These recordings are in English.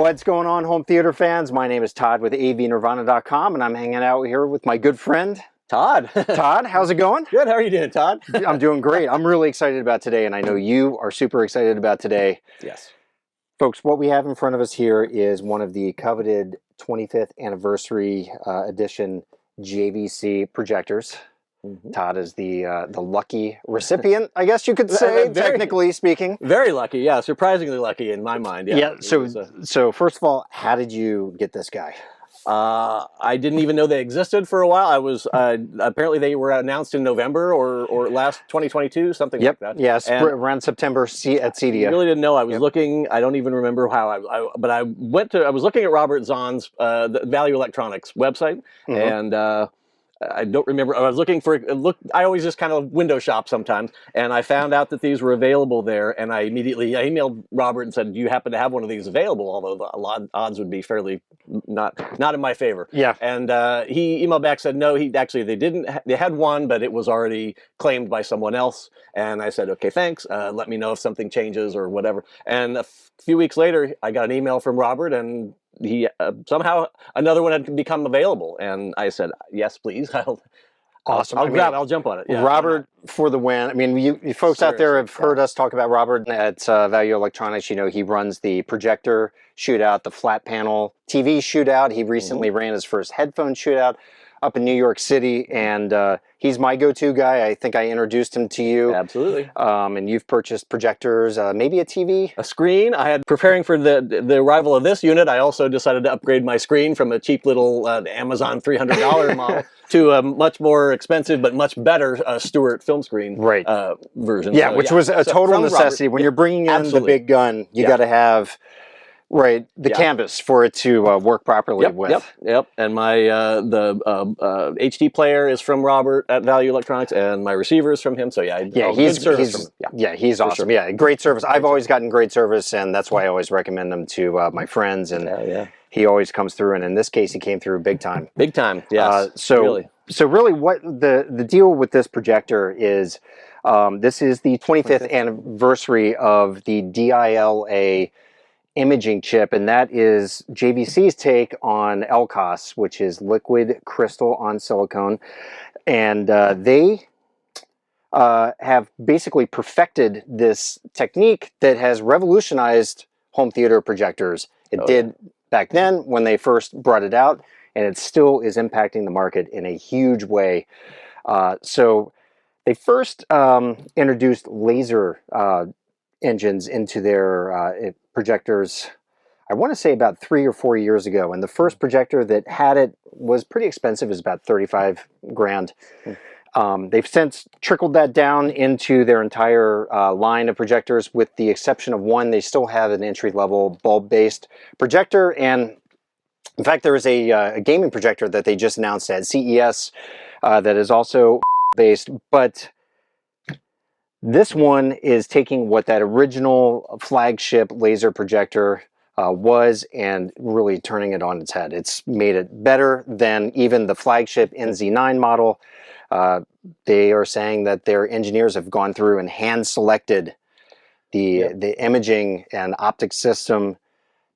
What's going on, home theater fans? My name is Todd with avnirvana.com, and I'm hanging out here with my good friend, Todd. Todd, how's it going? Good. How are you doing, Todd? I'm doing great. I'm really excited about today, and I know you are super excited about today. Yes. Folks, what we have in front of us here is one of the coveted 25th anniversary edition JVC projectors. Todd is the lucky recipient, I guess you could say, technically speaking. Very lucky, yeah. Surprisingly lucky in my mind. Yeah. So first of all, how did you get this guy? I didn't even know they existed for a while. I was apparently they were announced in November or last 2022, something like that. Yes, around September at CEDIA. I really didn't know. I was looking. I don't even remember how. But I was looking at Robert Zahn's the Value Electronics website, and I don't remember. I was looking for I always just kind of window shop sometimes, and I found out that these were available there. And I emailed Robert and said, "Do you happen to have one of these available?" Although the odds would be fairly not in my favor. Yeah. And he emailed back, said no. They didn't. They had one, but it was already claimed by someone else. And I said, "Okay, thanks. Let me know if something changes or whatever." And a few weeks later, I got an email from Robert, and he somehow another one had become available, and I said, "Yes, please." Awesome. I'll jump on it. Yeah, Robert for the win. I mean, you folks out there have heard us talk about Robert at Value Electronics. You know, he runs the Projector shootout, the flat panel TV shootout. He recently ran his first headphone shootout up in New York City, and he's my go-to guy. I think I introduced him to you. Absolutely. And you've purchased projectors, maybe a TV? A screen. I had preparing for the arrival of this unit. I also decided to upgrade my screen from a cheap little Amazon $300 model to a much more expensive but much better Stewart film screen version. Yeah, which was a total necessity. When you're bringing in the big gun, you got to have the canvas for it to work properly with. Yep. And my the HD player is from Robert at Value Electronics, and my receiver is from him. So he's awesome. Sure. Yeah, great service. I've always gotten great service, and that's why I always recommend them to my friends. And he always comes through, and in this case, he came through big time. Big time. Yes. So really, what the deal with this projector is? This is the 25th anniversary of the DLA imaging chip, and that is JVC's take on LCOS, which is liquid crystal on silicone. And they have basically perfected this technique that has revolutionized home theater projectors. It did back then when they first brought it out, and it still is impacting the market in a huge way. So they first introduced laser engines into their projectors, I want to say about 3 or 4 years ago, and the first projector that had it was pretty expensive. It was about 35 grand. They've since trickled that down into their entire line of projectors, with the exception of one. They still have an entry-level bulb-based projector, and in fact there is a gaming projector that they just announced at CES that is also based, but this one is taking what that original flagship laser projector was and really turning it on its head. It's made it better than even the flagship NZ9 model. They are saying that their engineers have gone through and hand-selected the imaging and optic system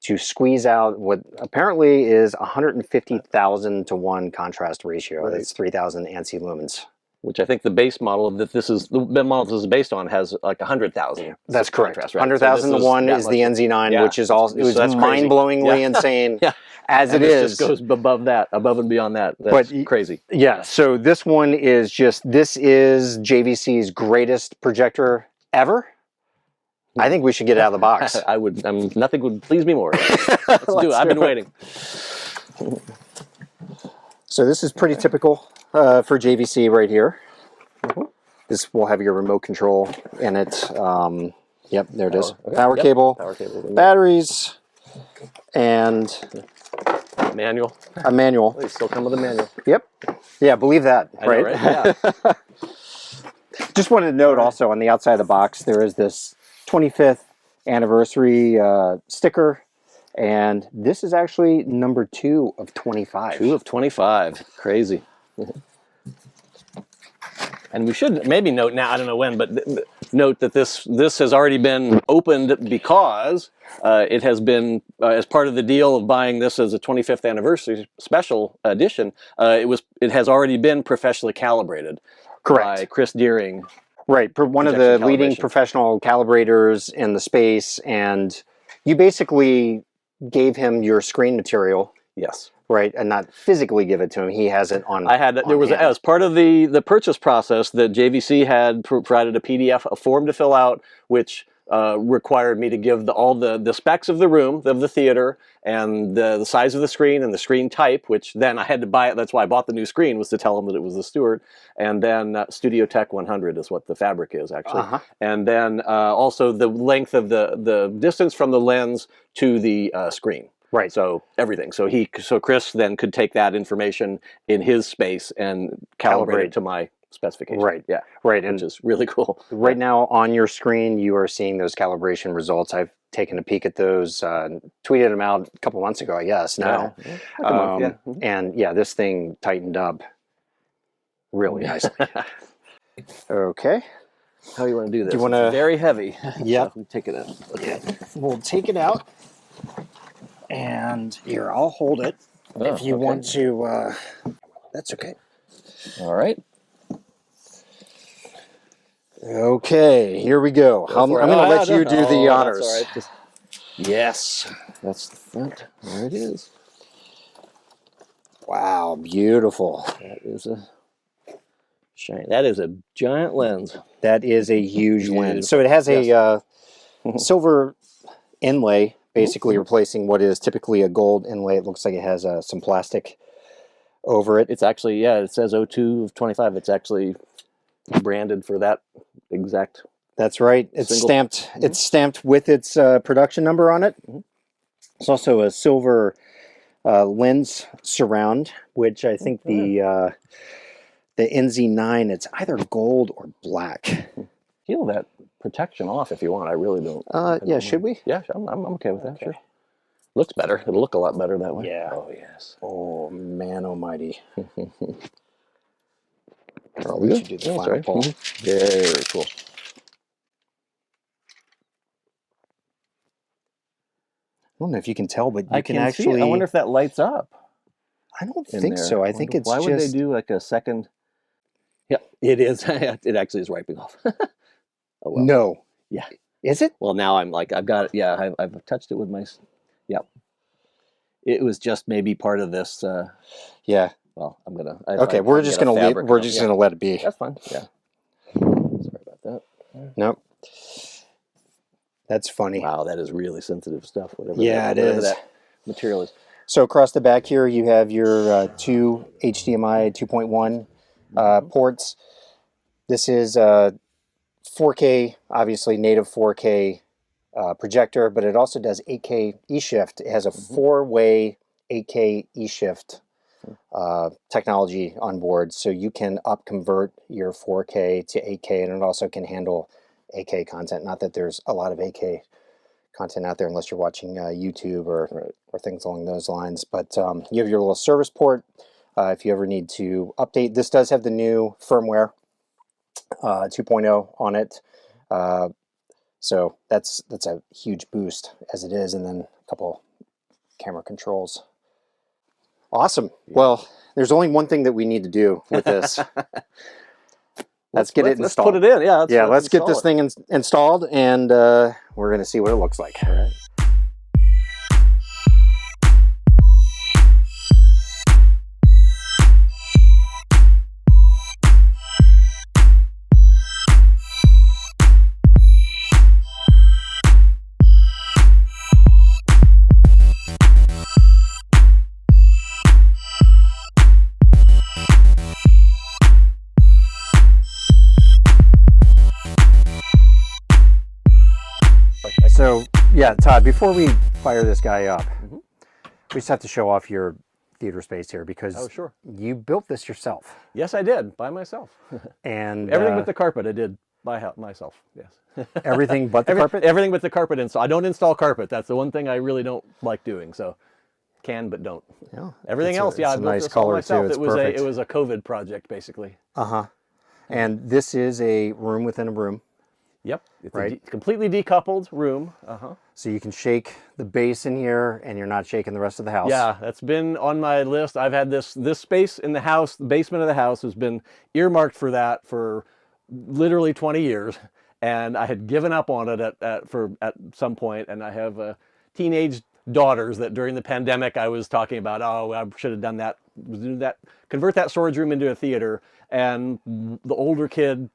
to squeeze out what apparently is 150,000 to 1 contrast ratio. That's 3,000 ANSI lumens. Which I think the base model that the model this is based on has like 100,000. That's correct. 100,000 to 1 is the NZ9, which is also mind-blowingly insane. As it is, just goes above and beyond that. That's crazy. Yeah. So this one is this is JVC's greatest projector ever. I think we should get it out of the box. Nothing would please me more. Let's do it. I've been waiting. So this is pretty typical for JVC right here. This will have your remote control in it. Yep, there it is. Power cable, batteries, and a manual. Oh, they still come with a manual. Yep. Yeah, believe that, right? I know, right? Yeah. Just wanted to note also on the outside of the box, there is this 25th anniversary sticker. And this is actually number 2 of 25. 2 of 25. Crazy. And we should maybe note now, I don't know when, but note that this has already been opened because it has been as part of the deal of buying this as a 25th anniversary special edition. It has already been professionally calibrated. Correct. By Chris Deering. Right, one of the leading professional calibrators in the space, and you basically gave him your screen material. Yes. Right, and not physically give it to him. He has it on. As part of the purchase process, the JVC had provided a PDF, a form to fill out, which required me to give all the specs of the room, of the theater, and the size of the screen and the screen type, which then I had to buy it. That's why I bought the new screen, was to tell them that it was the Stewart. And then Studio Tech 100 is what the fabric is, actually. And then also the length of the distance from the lens to the screen. Right. So everything. So Chris then could take that information in his space and calibrate it to my specification. Right. Yeah. Right. Which is really cool. Right now on your screen, you are seeing those calibration results. I've taken a peek at those, tweeted them out a couple months ago, I guess. Now, and yeah, this thing tightened up really nicely. Okay. How do you want to do this? Do you want to? It's very heavy. Yeah. So take it out. Okay. We'll take it out. And here, I'll hold it if you want to. That's okay. All right. Okay, here we go. I'm going to let you do the honors. That's all right. Yes, that's the front. There it is. Wow, beautiful. That is a shine. That is a giant lens. That is a huge lens. So it has a silver inlay, basically replacing what is typically a gold inlay. It looks like it has some plastic over it. It's actually, it says 02 of 25. It's actually branded for that exact. That's right. It's stamped. It's stamped with its production number on it. It's also a silver lens surround, which I think the NZ9, it's either gold or black. Peel that protection off if you want. I really don't. Yeah, should we? Yeah, I'm okay with that. Sure. Looks better. It'll look a lot better that way. Yeah. Oh yes. Oh man, almighty. Oh, we should do the final pull. Very cool. I don't know if you can tell, but I can actually. See it. I wonder if that lights up. I don't think so. I think it's why just. Why would they do like a second? Yeah, it is. It actually is wiping off. Oh, well. No. Yeah. Is it? Well, now I'm like, I've got it. Yeah, I've touched it with my. Yeah. It was just maybe part of this. Yeah. Well, I'm gonna. Okay, we're just gonna leave. We're just gonna let it be. That's fine. Yeah. Sorry about that. Nope. That's funny. Wow, that is really sensitive stuff. Whatever. Yeah, it is. That material is. So across the back here, you have your two HDMI 2.1 ports. This is 4K, obviously native 4K projector, but it also does 8K eShift. It has a four-way 8K eShift technology on board, so you can up-convert your 4K to 8K, and it also can handle 8K content. Not that there's a lot of 8K content out there unless you're watching YouTube or things along those lines. But you have your little service port if you ever need to update. This does have the new firmware 2.0 on it. So that's a huge boost as it is, and then a couple camera controls. Awesome. Well, there's only one thing that we need to do with this. Let's get it installed. Let's put it in. Yeah. Let's get this thing installed, and we're going to see what it looks like. All right. So, yeah, Todd, before we fire this guy up, we just have to show off your theater space here because you built this yourself. Yes, I did, by myself. And everything but the carpet I did by myself, yes. Everything but the carpet? Everything but the carpet install. I don't install carpet. That's the one thing I really don't like doing, so can but don't. Yeah, everything else, I built this all myself. It was a COVID project, basically. And this is a room within a room. Yep. It's right? a completely decoupled room. So you can shake the bass in here, and you're not shaking the rest of the house. Yeah, that's been on my list. I've had this space in the house, the basement of the house has been earmarked for that for literally 20 years, and I had given up on it at some point, and I have teenage daughters that during the pandemic I was talking about, oh, I should have done that, convert that storage room into a theater, and the older kid,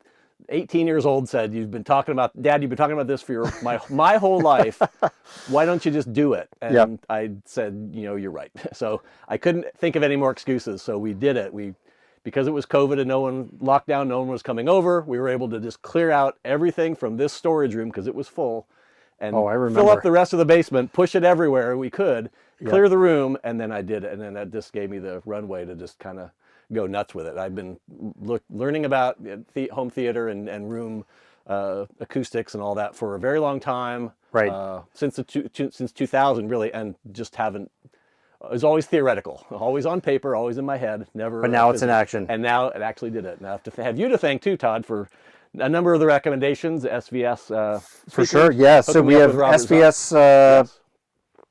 18 years old, said, you've been talking about, Dad, you've been talking about this for my whole life. Why don't you just do it? And Yep. I said, you're right. So I couldn't think of any more excuses. So we did it. Because it was COVID and no one locked down, no one was coming over, we were able to just clear out everything from this storage room because it was full, and fill up the rest of the basement, push it everywhere we could, clear the room, and then I did it. And then that just gave me the runway to just kind of go nuts with it. I've been learning about home theater and room acoustics and all that for a very long time. Right. Since 2000, really, and just haven't. It was always theoretical, always on paper, always in my head, never. But now it's in action. And now it actually did it. And I have to have you to thank too, Todd, for a number of the recommendations, SVS. For sure, yes. So we have SVS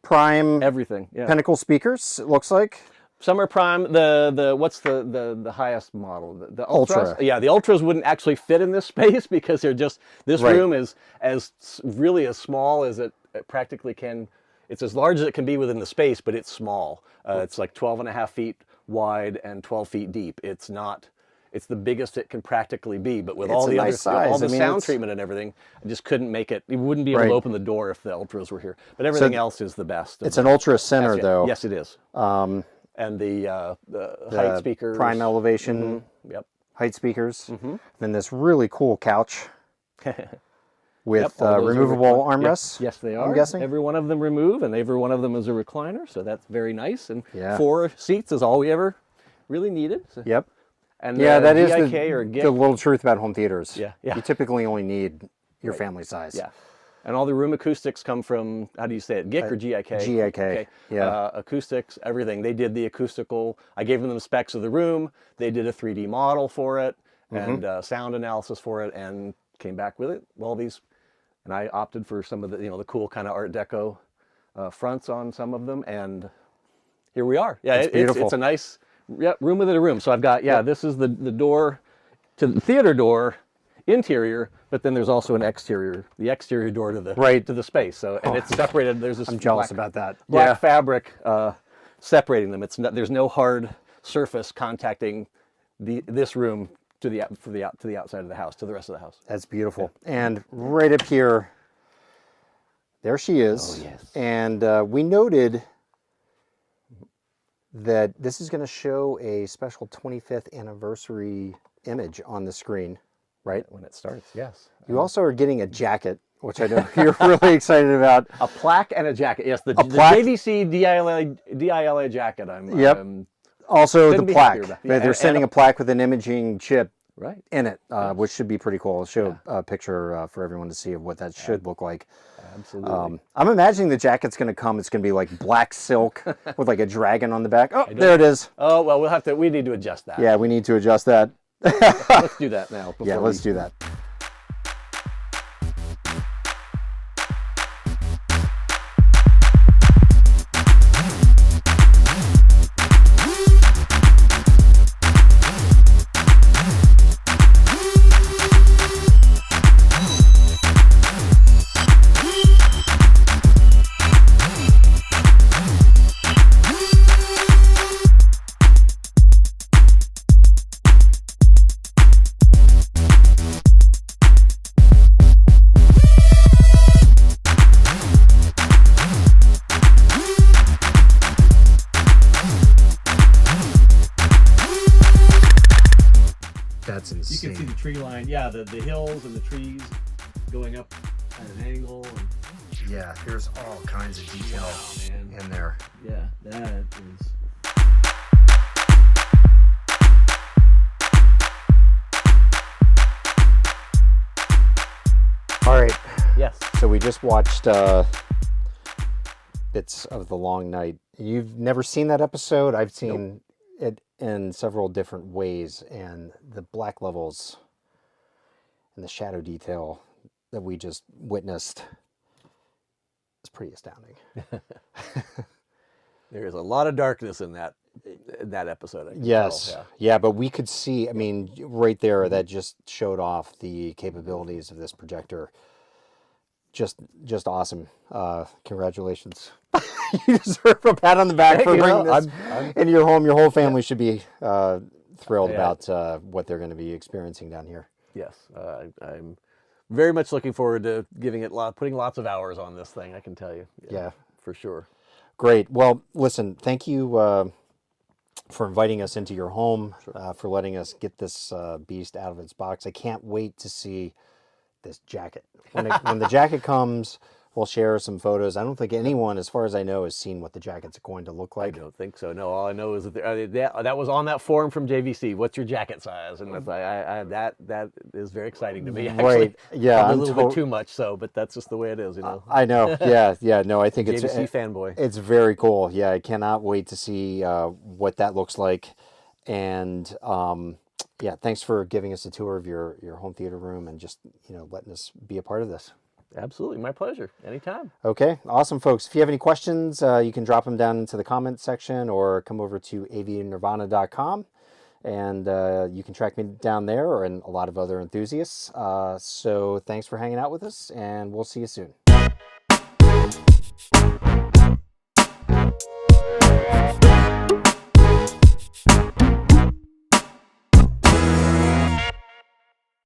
Prime, everything, yeah. Pinnacle speakers, it looks like. Some are Prime. What's the highest model? The Ultras? Ultra. Yeah, the Ultras wouldn't actually fit in this space because they're just, this room is really as small as it practically can. It's as large as it can be within the space, but it's small. It's like 12.5 feet wide and 12 feet deep. It's not, it's the biggest it can practically be, but with all the other size. all the sound treatment and everything, I just couldn't make it. You wouldn't be able to open the door if the Ultras were here. But everything else is the best. It's an Ultra center, though. Yes, it is. And the height speakers. Prime elevation. Yep. Height speakers. Then this really cool couch with all those removable armrests. Yes, they are. I'm guessing. Every one of them remove, and every one of them is a recliner, so that's very nice. And Yeah. 4 seats is all we ever really needed. So. Yep. And Yeah, that is GIK or GIK. the little truth about home theaters. Yeah, yeah. You typically only need your family size. Yeah. And all the room acoustics come from, how do you say it, GIK or GIK? GIK, Okay. yeah. Acoustics, everything. They did the acoustical. I gave them the specs of the room. They did a 3D model for it and sound analysis for it and came back with it. Well, and I opted for some of the, the cool kind of Art Deco fronts on some of them. And here we are. Yeah, it's beautiful. It's a nice room within a room. So I've got, this is the door to the theater door, interior, but then there's also an exterior, the exterior door to the space. So and it's separated. There's this. I'm jealous about that. Black fabric separating them. There's no hard surface contacting this room to the outside of the house, to the rest of the house. That's beautiful. Yeah. And right up here, there she is. Oh, yes. And we noted that this is going to show a special 25th anniversary image on the screen, right? When it starts, yes. You also are getting a jacket, which I know you're really excited about. A plaque and a jacket. Yes, the JVC DLA jacket. Also the plaque. Yeah, they're sending a plaque with an imaging chip in it, Yes. which should be pretty cool. I'll show a picture for everyone to see of what that should look like. Absolutely. I'm imagining the jacket's going to come. It's going to be like black silk with like a dragon on the back. Oh, there it is. Oh, well, we need to adjust that. Yeah, we need to adjust that. Let's do that now. Yeah, let's do that. That's insane. You can see the tree line. Yeah, the hills and the trees going up at an angle. And Yeah, there's all kinds of detail in there. yeah, that is. All right. Yes. So we just watched bits of The Long Night. You've never seen that episode? I've seen it in several different ways, and the black levels and the shadow detail that we just witnessed is pretty astounding. There is a lot of darkness in that episode. I can Yes, tell, yeah, but we could see, I mean, right there, that just showed off the capabilities of this projector. Just awesome. Congratulations. You deserve a pat on the back for bringing this into your home. Your whole family should be thrilled about what they're going to be experiencing down here. Yes, I'm very much looking forward to putting lots of hours on this thing. I can tell you. Yeah. For sure. Great. Well, listen, thank you for inviting us into your home, for letting us get this beast out of its box. I can't wait to see this jacket. When the jacket comes, we'll share some photos. I don't think anyone, as far as I know, has seen what the jacket's going to look like. I don't think so. No, all I know is that was on that form from JVC. What's your jacket size? And that's, that is very exciting to me. Actually. Right. Yeah. Probably a little bit too much so, but that's just the way it is, you know. I know. Yeah. Yeah. No, I think it's JVC fanboy. It's very cool. Yeah, I cannot wait to see what that looks like. And yeah, thanks for giving us a tour of your home theater room and just, you know, letting us be a part of this. Absolutely. My pleasure. Anytime. Okay. Awesome, folks. If you have any questions, you can drop them down into the comments section or come over to avnirvana.com and you can track me down there and a lot of other enthusiasts. So thanks for hanging out with us, and we'll see you soon.